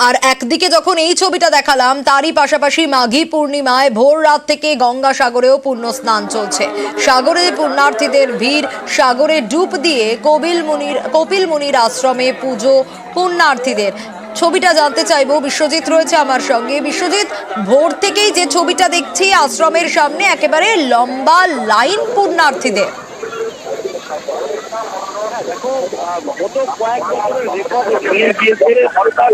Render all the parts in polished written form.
আর একদিকে যখন এই ছবিটা দেখালাম, তারই পাশাপাশি মাঘী পূর্ণিমায় ভোর রাত থেকে গঙ্গাসাগরেও পূর্ণ স্নান চলছে। সাগরে পুণ্যার্থীদের ভিড়, সাগরে ডুব দিয়ে কপিল মুনির আশ্রমে পুজো পুণ্যার্থীদের। ছবিটা জানতে চাইবো, বিশ্বজিৎ রয়েছে আমার সঙ্গে। বিশ্বজিৎ, ভোর থেকেই যে ছবিটা দেখছি আশ্রমের সামনে একেবারে লম্বা লাইন পুণ্যার্থীদের। দেখো, গত কয়েক বছরের রেকর্ড ভেঙে গিয়েছে সরকার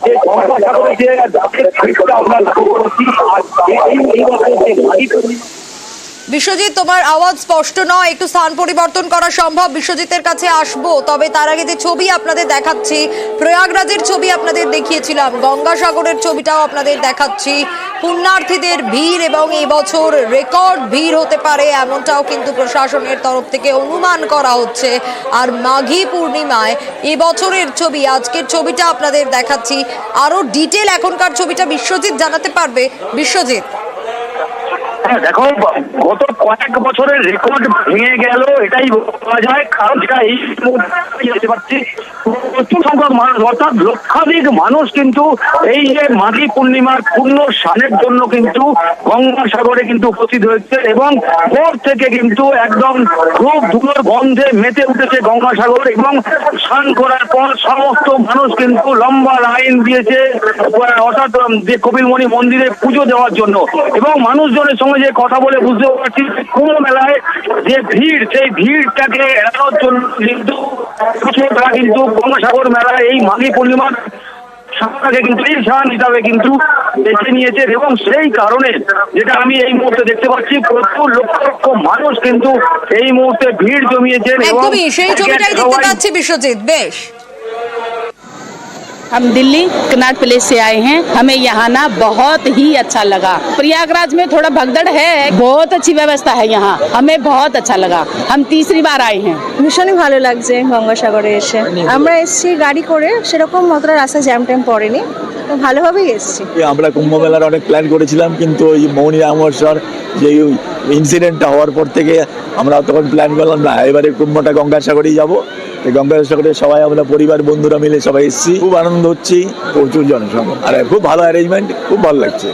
যে গঙ্গাসাগরে যে জাতের ভিড়টা আমরা লক্ষ্য করেছি। আর এই বছর যে মাঘী পূর্ণিমা। বিশ্বজিৎ, তোমার আওয়াজ স্পষ্ট নয়, একটু স্থান পরিবর্তন করা সম্ভব? বিশ্বজিতের কাছে আসবো, তবে তার আগে যে ছবি আপনাদের দেখাচ্ছি, প্রয়াগরাজের ছবি আপনাদের দেখিয়েছিলাম, গঙ্গাসাগরের ছবিটাও আপনাদের দেখাচ্ছি। পুণ্যার্থীদের ভিড় এবং এবছর রেকর্ড ভিড় হতে পারে এমনটাও কিন্তু প্রশাসনের তরফ থেকে অনুমান করা হচ্ছে। আর মাঘী পূর্ণিমায় এবছরের ছবি, আজকের ছবিটা আপনাদের দেখাচ্ছি। আরো ডিটেল এখনকার ছবিটা বিশ্বজিৎ জানাতে পারবে? বিশ্বজিৎ, দেখো, গত কয়েক বছরের রেকর্ড ভেঙে গেল, এটাই বলা যায়। কারণ যেটা এই দেখতে পাচ্ছি, প্রচুর সংখ্যক মানুষ, অর্থাৎ লক্ষাধিক মানুষ কিন্তু এই যে মাঘী পূর্ণিমার পূর্ণ স্নানের জন্য কিন্তু গঙ্গাসাগরে কিন্তু উপস্থিত হয়েছে। এবং ভোর থেকে কিন্তু একদম খুব ধুলোর গন্ধে মেতে উঠেছে গঙ্গাসাগর। এবং স্নান করার পর সমস্ত মানুষ কিন্তু লম্বা লাইন দিয়েছে, অর্থাৎ যে কপিলমুনি মন্দিরে পুজো দেওয়ার জন্য। এবং মানুষজনের সঙ্গে যে কথা বলে বুঝতে পারছি, কুম্ভ মেলায় যে ভিড়, সেই ভিড়টাকে এড়ানোর জন্য কিন্তু তারা কিন্তু গঙ্গাসাগর মেলায় এই মাঘী পূর্ণিমার সপ্তাহে কিন্তু এই স্থান হিসাবে কিন্তু বেছে নিয়েছে। এবং সেই কারণে যেটা আমি এই মুহূর্তে দেখতে পাচ্ছি, প্রচুর লক্ষ লক্ষ মানুষ কিন্তু এই মুহূর্তে ভিড় জমিয়েছেন। একদমই সেই ছবিটাই দেখতে পাচ্ছি বিশ্বজিৎ। বেশ, हम दिल्ली कनॉट प्लेस से आए हैं, हमें यहाँ ना बहुत ही अच्छा लगा। प्रयागराज में थोड़ा भगदड़ है, बहुत अच्छी व्यवस्था है यहाँ, हमें बहुत अच्छा लगा। हम तीसरी बार आए हैं। ভীষণই ভালো লাগছে গঙ্গাসাগরে এসে। আমরা এসেছি গাড়ি করে, সেরকম অতটা রাস্তা জ্যাম ট্যাম পড়েনি, তো ভালোভাবেই এসেছি। আমরা কুম্ভ মেলার অনেক প্ল্যান করেছিলাম, কিন্তু ওই মৌনী রামস্বর যে ইনসিডেন্টটা হওয়ার পর থেকে আমরা তখন প্ল্যান করলাম না, এবারে কুম্ভটা গঙ্গাসাগরেই যাবো। গঙ্গাসাগরে সবাই আমরা পরিবার বন্ধুরা মিলে সবাই এসেছি, খুব আনন্দ হচ্ছে, প্রচুর জনসংখ্যা, আর খুব ভালো অ্যারেঞ্জমেন্ট, খুব ভালো লাগছে।